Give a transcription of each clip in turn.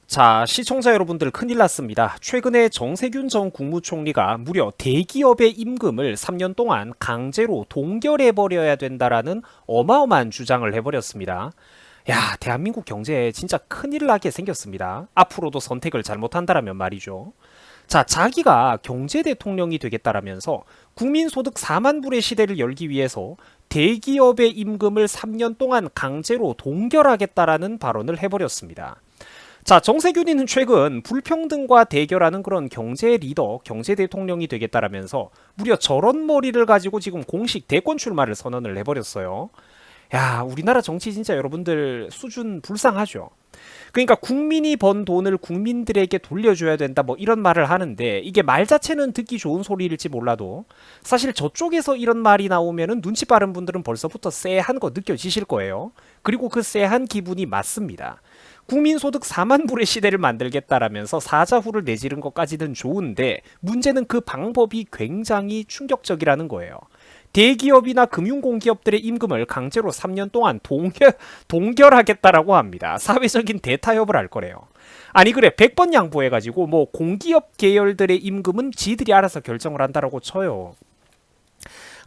자, 시청자 여러분들 큰일 났습니다. 최근에 정세균 전 국무총리가 무려 대기업의 임금을 3년 동안 강제로 동결해버려야 된다라는 어마어마한 주장을 해버렸습니다. 야, 대한민국 경제에 진짜 큰일 나게 생겼습니다. 앞으로도 선택을 잘못한다라면 말이죠. 자, 자기가 경제 대통령이 되겠다라면서 국민소득 4만 불의 시대를 열기 위해서 대기업의 임금을 3년 동안 강제로 동결하겠다라는 발언을 해버렸습니다. 자, 정세균이는 최근 불평등과 대결하는 그런 경제 리더, 경제 대통령이 되겠다라면서 무려 저런 머리를 가지고 지금 공식 대권 출마를 선언을 해버렸어요. 야, 우리나라 정치 진짜 여러분들 수준 불쌍하죠. 그러니까 국민이 번 돈을 국민들에게 돌려줘야 된다 뭐 이런 말을 하는데 이게 말 자체는 듣기 좋은 소리일지 몰라도 사실 저쪽에서 이런 말이 나오면은 눈치 빠른 분들은 벌써부터 쎄한 거 느껴지실 거예요. 그리고 그 쎄한 기분이 맞습니다. 국민소득 4만 불의 시대를 만들겠다라면서 사자후를 내지른 것까지는 좋은데 문제는 그 방법이 굉장히 충격적이라는 거예요. 대기업이나 금융공기업들의 임금을 강제로 3년 동안 동결하겠다라고 합니다. 사회적인 대타협을 할 거래요. 아니 그래 100번 양보해가지고 뭐 공기업 계열들의 임금은 지들이 알아서 결정을 한다라고 쳐요.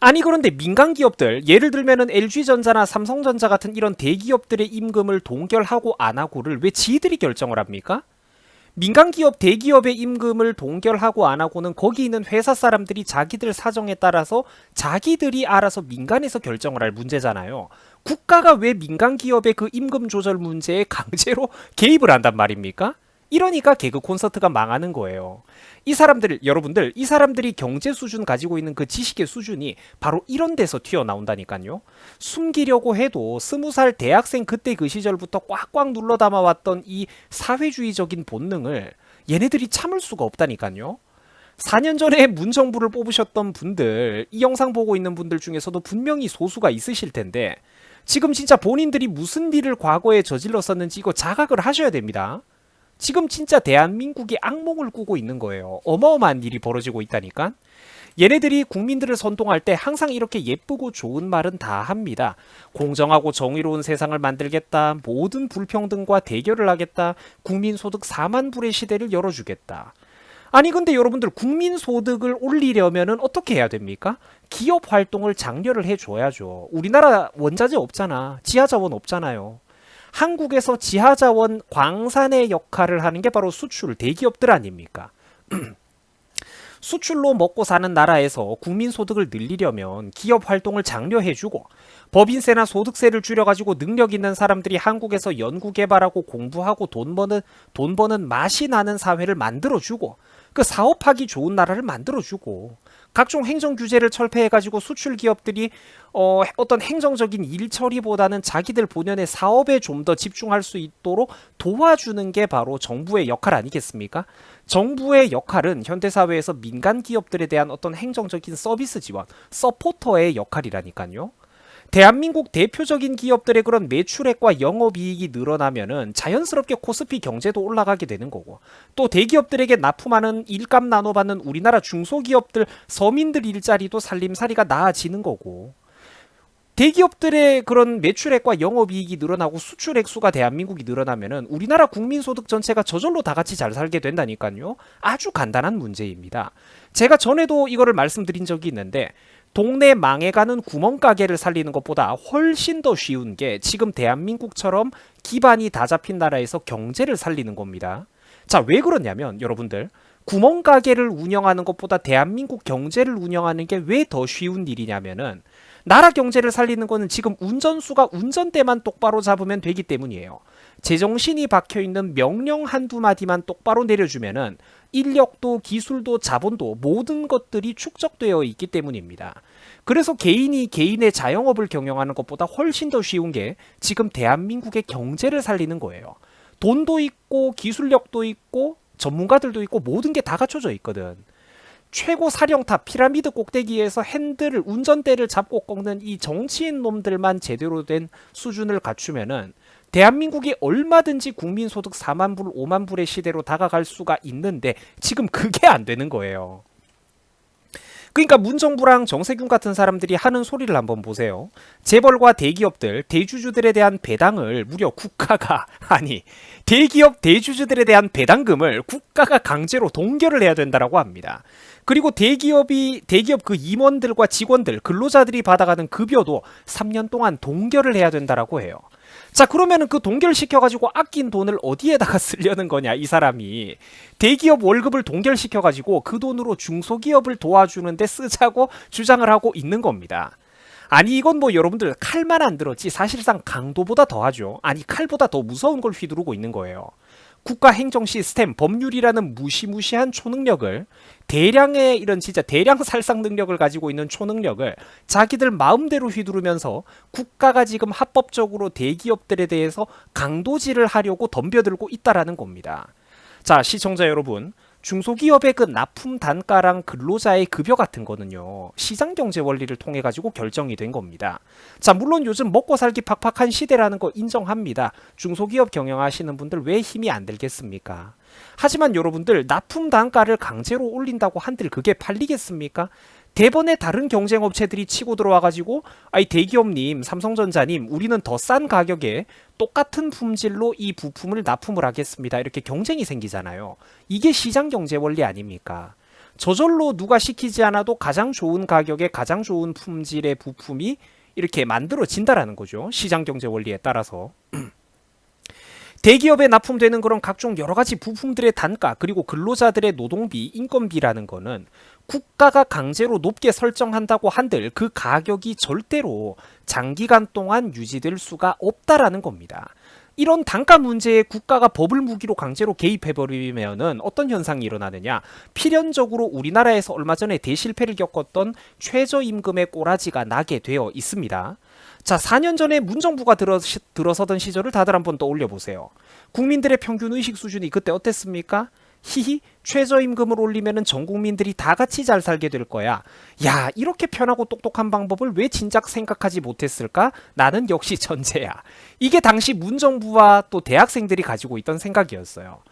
아니 그런데 민간 기업들 예를 들면은 LG전자나 삼성전자 같은 이런 대기업들의 임금을 동결하고 안 하고를 왜 지들이 결정을 합니까? 민간 기업 대기업의 임금을 동결하고 안 하고는 거기 있는 회사 사람들이 자기들 사정에 따라서 자기들이 알아서 민간에서 결정을 할 문제잖아요. 국가가 왜 민간 기업의 그 임금 조절 문제에 강제로 개입을 한단 말입니까? 이러니까 개그 콘서트가 망하는 거예요. 이 사람들, 여러분들, 이 사람들이 경제 수준 가지고 있는 그 지식의 수준이 바로 이런 데서 튀어나온다니까요. 숨기려고 해도 20살 대학생 그때 그 시절부터 꽉꽉 눌러 담아왔던 이 사회주의적인 본능을 얘네들이 참을 수가 없다니까요. 4년 전에 문정부를 뽑으셨던 분들, 이 영상 보고 있는 분들 중에서도 분명히 소수가 있으실 텐데 지금 진짜 본인들이 무슨 일을 과거에 저질렀었는지 이거 자각을 하셔야 됩니다. 지금 진짜 대한민국이 악몽을 꾸고 있는 거예요. 어마어마한 일이 벌어지고 있다니까. 얘네들이 국민들을 선동할 때 항상 이렇게 예쁘고 좋은 말은 다 합니다. 공정하고 정의로운 세상을 만들겠다. 모든 불평등과 대결을 하겠다. 국민소득 4만 불의 시대를 열어주겠다. 아니 근데 여러분들 국민소득을 올리려면은 어떻게 해야 됩니까? 기업 활동을 장려를 해줘야죠. 우리나라 원자재 없잖아. 지하자원 없잖아요. 한국에서 지하자원 광산의 역할을 하는 게 바로 수출 대기업들 아닙니까? 수출로 먹고 사는 나라에서 국민소득을 늘리려면 기업 활동을 장려해주고 법인세나 소득세를 줄여가지고 능력 있는 사람들이 한국에서 연구개발하고 공부하고 돈 버는 맛이 나는 사회를 만들어주고 그 사업하기 좋은 나라를 만들어주고 각종 행정 규제를 철폐해가지고 수출 기업들이 어떤 행정적인 일 처리보다는 자기들 본연의 사업에 좀 더 집중할 수 있도록 도와주는 게 바로 정부의 역할 아니겠습니까? 정부의 역할은 현대사회에서 민간 기업들에 대한 어떤 행정적인 서비스 지원, 서포터의 역할이라니까요. 대한민국 대표적인 기업들의 그런 매출액과 영업이익이 늘어나면은 자연스럽게 코스피 경제도 올라가게 되는 거고 또 대기업들에게 납품하는 일감 나눠받는 우리나라 중소기업들 서민들 일자리도 살림살이가 나아지는 거고 대기업들의 그런 매출액과 영업이익이 늘어나고 수출 액수가 대한민국이 늘어나면은 우리나라 국민소득 전체가 저절로 다 같이 잘 살게 된다니까요. 아주 간단한 문제입니다. 제가 전에도 이거를 말씀드린 적이 있는데 동네 망해가는 구멍가게를 살리는 것보다 훨씬 더 쉬운 게 지금 대한민국처럼 기반이 다 잡힌 나라에서 경제를 살리는 겁니다. 자, 왜 그러냐면 여러분들 구멍가게를 운영하는 것보다 대한민국 경제를 운영하는 게 왜 더 쉬운 일이냐면은 나라 경제를 살리는 거는 지금 운전수가 운전대만 똑바로 잡으면 되기 때문이에요. 제정신이 박혀있는 명령 한두 마디만 똑바로 내려주면은 인력도 기술도 자본도 모든 것들이 축적되어 있기 때문입니다. 그래서 개인이 개인의 자영업을 경영하는 것보다 훨씬 더 쉬운 게 지금 대한민국의 경제를 살리는 거예요. 돈도 있고 기술력도 있고 전문가들도 있고 모든 게 다 갖춰져 있거든. 최고 사령탑 피라미드 꼭대기에서 핸들을 운전대를 잡고 꺾는 이 정치인 놈들만 제대로 된 수준을 갖추면은 대한민국이 얼마든지 국민소득 4만 불, 5만 불의 시대로 다가갈 수가 있는데 지금 그게 안 되는 거예요. 그러니까 문정부랑 정세균 같은 사람들이 하는 소리를 한번 보세요. 재벌과 대기업들, 대주주들에 대한 배당을 무려 국가가 아니 대기업 대주주들에 대한 배당금을 국가가 강제로 동결을 해야 된다라고 합니다. 그리고 대기업 그 임원들과 직원들, 근로자들이 받아가는 급여도 3년 동안 동결을 해야 된다라고 해요. 자, 그러면은 그 동결시켜가지고 아낀 돈을 어디에다가 쓰려는 거냐, 이 사람이. 대기업 월급을 동결시켜가지고 그 돈으로 중소기업을 도와주는데 쓰자고 주장을 하고 있는 겁니다. 아니, 이건 뭐 여러분들 칼만 안 들었지 사실상 강도보다 더하죠. 아니, 칼보다 더 무서운 걸 휘두르고 있는 거예요. 국가 행정 시스템, 법률이라는 무시무시한 초능력을, 대량의 이런 진짜 대량 살상 능력을 가지고 있는 초능력을 자기들 마음대로 휘두르면서 국가가 지금 합법적으로 대기업들에 대해서 강도질을 하려고 덤벼들고 있다라는 겁니다. 자, 시청자 여러분, 중소기업의 그 납품 단가랑 근로자의 급여 같은 거는요, 시장경제 원리를 통해 가지고 결정이 된 겁니다. 자, 물론 요즘 먹고 살기 팍팍한 시대라는 거 인정합니다. 중소기업 경영하시는 분들 왜 힘이 안 들겠습니까? 하지만 여러분들, 납품 단가를 강제로 올린다고 한들 그게 팔리겠습니까? 대번에 다른 경쟁업체들이 치고 들어와가지고 아이 대기업님, 삼성전자님, 우리는 더 싼 가격에 똑같은 품질로 이 부품을 납품을 하겠습니다. 이렇게 경쟁이 생기잖아요. 이게 시장경제 원리 아닙니까? 저절로 누가 시키지 않아도 가장 좋은 가격에 가장 좋은 품질의 부품이 이렇게 만들어진다라는 거죠. 시장경제 원리에 따라서. 대기업에 납품되는 그런 각종 여러 가지 부품들의 단가, 그리고 근로자들의 노동비, 인건비라는 거는 국가가 강제로 높게 설정한다고 한들 그 가격이 절대로 장기간 동안 유지될 수가 없다라는 겁니다. 이런 단가 문제에 국가가 법을 무기로 강제로 개입해버리면은 어떤 현상이 일어나느냐, 필연적으로 우리나라에서 얼마 전에 대실패를 겪었던 최저임금의 꼬라지가 나게 되어 있습니다. 자, 4년 전에 문정부가 들어서던 시절을 다들 한번 떠올려 보세요. 국민들의 평균 의식 수준이 그때 어땠습니까? 히히, 최저임금을 올리면은 전 국민들이 다 같이 잘 살게 될 거야. 야, 이렇게 편하고 똑똑한 방법을 왜 진작 생각하지 못했을까? 나는 역시 천재야. 이게 당시 문정부와 또 대학생들이 가지고 있던 생각이었어요.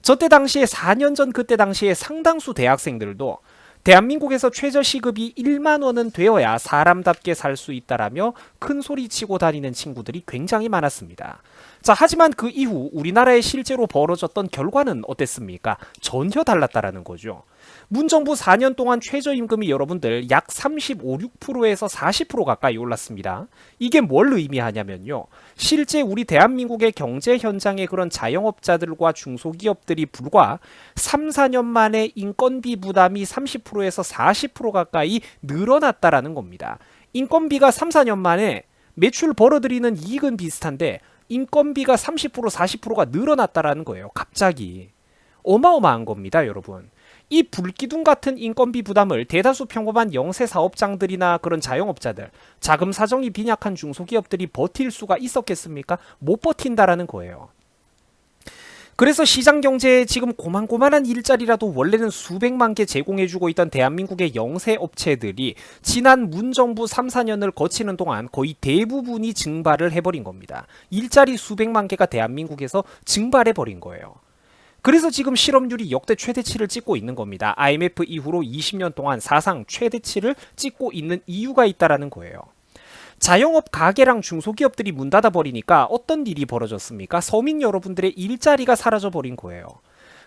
저때 당시에 4년 전 그때 당시에 상당수 대학생들도 대한민국에서 최저시급이 1만 원은 되어야 사람답게 살 수 있다라며 큰 소리 치고 다니는 친구들이 굉장히 많았습니다. 자, 하지만 그 이후 우리나라에 실제로 벌어졌던 결과는 어땠습니까? 전혀 달랐다라는 거죠. 문정부 4년 동안 최저임금이 여러분들 약 35, 6%에서 40% 가까이 올랐습니다. 이게 뭘 의미하냐면요, 실제 우리 대한민국의 경제 현장의 그런 자영업자들과 중소기업들이 불과 3, 4년 만에 인건비 부담이 30%에서 40% 가까이 늘어났다라는 겁니다. 인건비가 3, 4년 만에 매출 벌어들이는 이익은 비슷한데 인건비가 30%, 40%가 늘어났다라는 거예요. 갑자기. 어마어마한 겁니다, 여러분. 이 불기둥 같은 인건비 부담을 대다수 평범한 영세 사업장들이나 그런 자영업자들, 자금 사정이 빈약한 중소기업들이 버틸 수가 있었겠습니까? 못 버틴다라는 거예요. 그래서 시장경제에 지금 고만고만한 일자리라도 원래는 수백만 개 제공해주고 있던 대한민국의 영세 업체들이 지난 문정부 3, 4년을 거치는 동안 거의 대부분이 증발을 해버린 겁니다. 일자리 수백만 개가 대한민국에서 증발해버린 거예요. 그래서 지금 실업률이 역대 최대치를 찍고 있는 겁니다. IMF 이후로 20년 동안 사상 최대치를 찍고 있는 이유가 있다라는 거예요. 자영업 가게랑 중소기업들이 문 닫아버리니까 어떤 일이 벌어졌습니까? 서민 여러분들의 일자리가 사라져버린 거예요.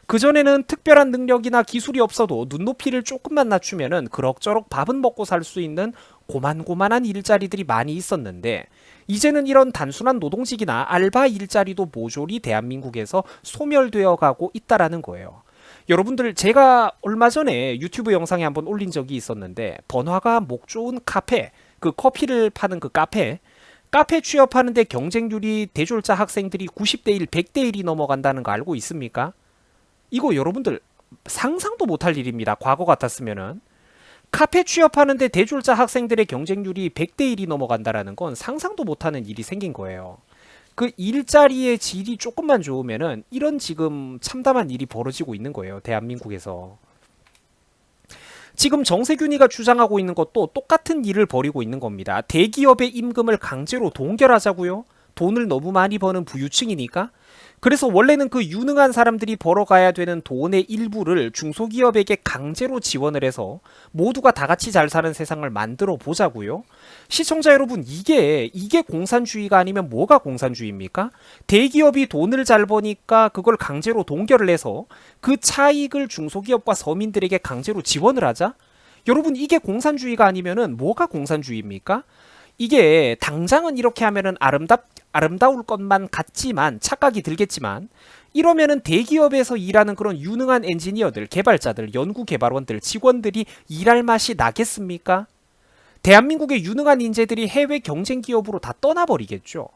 그전에는 특별한 능력이나 기술이 없어도 눈높이를 조금만 낮추면은 그럭저럭 밥은 먹고 살 수 있는 고만고만한 일자리들이 많이 있었는데, 이제는 이런 단순한 노동직이나 알바 일자리도 모조리 대한민국에서 소멸되어 가고 있다라는 거예요. 여러분들, 제가 얼마 전에 유튜브 영상에 한번 올린 적이 있었는데, 번화가 목 좋은 카페, 그 커피를 파는 그 카페 취업하는데 경쟁률이 대졸자 학생들이 90대 1, 100대 1이 넘어간다는 거 알고 있습니까? 이거 여러분들 상상도 못할 일입니다. 과거 같았으면은. 카페 취업하는데 대졸자 학생들의 경쟁률이 100대 1이 넘어간다라는 건 상상도 못하는 일이 생긴 거예요. 그 일자리의 질이 조금만 좋으면은 이런 지금 참담한 일이 벌어지고 있는 거예요. 대한민국에서. 지금 정세균이가 주장하고 있는 것도 똑같은 일을 벌이고 있는 겁니다. 대기업의 임금을 강제로 동결하자고요? 돈을 너무 많이 버는 부유층이니까? 그래서 원래는 그 유능한 사람들이 벌어가야 되는 돈의 일부를 중소기업에게 강제로 지원을 해서 모두가 다 같이 잘 사는 세상을 만들어 보자고요. 시청자 여러분, 이게 공산주의가 아니면 뭐가 공산주의입니까? 대기업이 돈을 잘 버니까 그걸 강제로 동결을 해서 그 차익을 중소기업과 서민들에게 강제로 지원을 하자? 여러분, 이게 공산주의가 아니면은 뭐가 공산주의입니까? 이게 당장은 이렇게 하면은 아름다울 것만 같지만, 착각이 들겠지만, 이러면은 대기업에서 일하는 그런 유능한 엔지니어들, 개발자들, 연구개발원들, 직원들이 일할 맛이 나겠습니까? 대한민국의 유능한 인재들이 해외 경쟁 기업으로 다 떠나버리겠죠.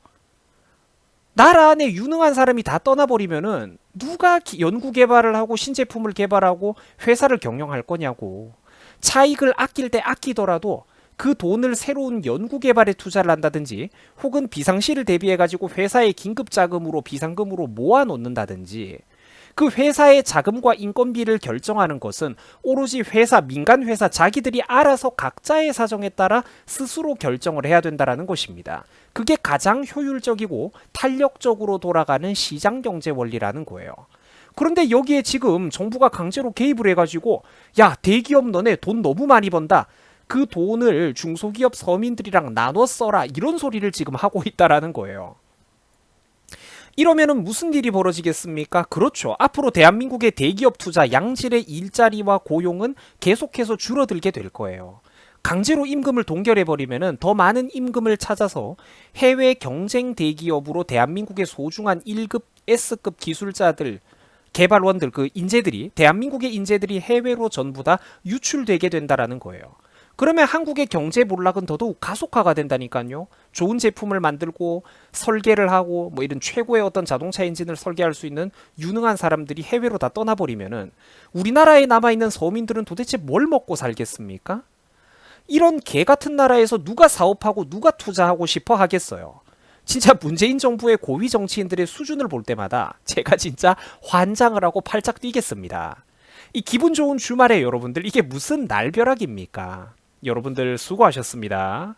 나라 안에 유능한 사람이 다 떠나버리면은 누가 연구개발을 하고 신제품을 개발하고 회사를 경영할 거냐고. 차익을 아낄 때 아끼더라도 그 돈을 새로운 연구개발에 투자를 한다든지, 혹은 비상시를 대비해가지고 회사의 긴급자금으로, 비상금으로 모아놓는다든지, 그 회사의 자금과 인건비를 결정하는 것은 오로지 회사, 민간 회사 자기들이 알아서 각자의 사정에 따라 스스로 결정을 해야 된다는 것입니다. 그게 가장 효율적이고 탄력적으로 돌아가는 시장경제 원리라는 거예요. 그런데 여기에 지금 정부가 강제로 개입을 해가지고, 야, 대기업 너네 돈 너무 많이 번다, 그 돈을 중소기업 서민들이랑 나눠 써라, 이런 소리를 지금 하고 있다라는 거예요. 이러면은 무슨 일이 벌어지겠습니까? 그렇죠. 앞으로 대한민국의 대기업 투자, 양질의 일자리와 고용은 계속해서 줄어들게 될 거예요. 강제로 임금을 동결해버리면은 더 많은 임금을 찾아서 해외 경쟁 대기업으로 대한민국의 소중한 1급, S급 기술자들, 개발원들, 그 인재들이, 대한민국의 인재들이 해외로 전부 다 유출되게 된다라는 거예요. 그러면 한국의 경제 몰락은 더더욱 가속화가 된다니까요. 좋은 제품을 만들고 설계를 하고 뭐 이런 최고의 어떤 자동차 엔진을 설계할 수 있는 유능한 사람들이 해외로 다 떠나버리면은 우리나라에 남아있는 서민들은 도대체 뭘 먹고 살겠습니까? 이런 개 같은 나라에서 누가 사업하고 누가 투자하고 싶어 하겠어요. 진짜 문재인 정부의 고위 정치인들의 수준을 볼 때마다 제가 진짜 환장을 하고 팔짝 뛰겠습니다. 이 기분 좋은 주말에 여러분들, 이게 무슨 날벼락입니까? 여러분들 수고하셨습니다.